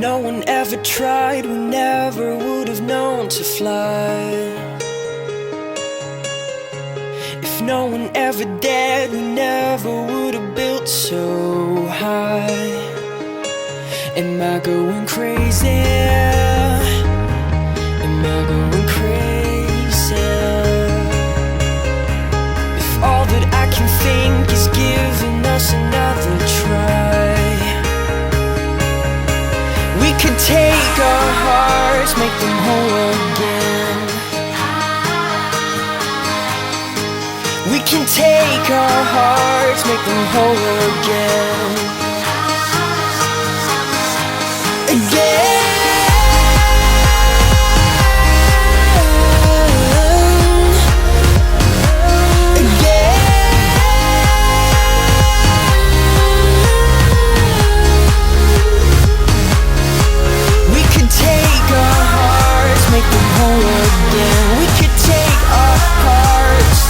no one ever tried, we never would have known to fly. If no one ever dared, we never would have built so high. Am I going crazy? Am I going crazy? If all that I can think is giving us another try. We could take our hearts, make them whole again. We can take our hearts, make them whole again. Again. Make them whole again. We could take our hearts,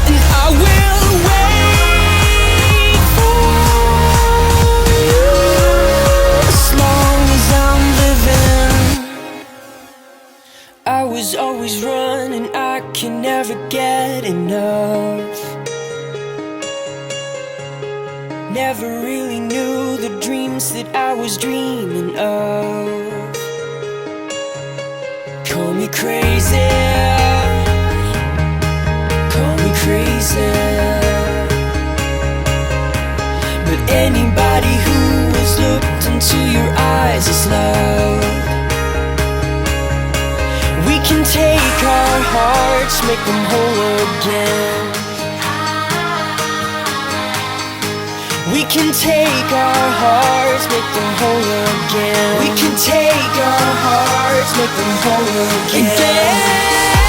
and I will wait for you as long as I'm living. I was always running, I can never get enough. Never really knew the dreams that I was dreaming of. Call me crazy, call me crazy, but anybody who has looked into your eyes is love. We can take our hearts, make them whole again. We can take our hearts, make them whole again. We can take our hearts, make them whole again.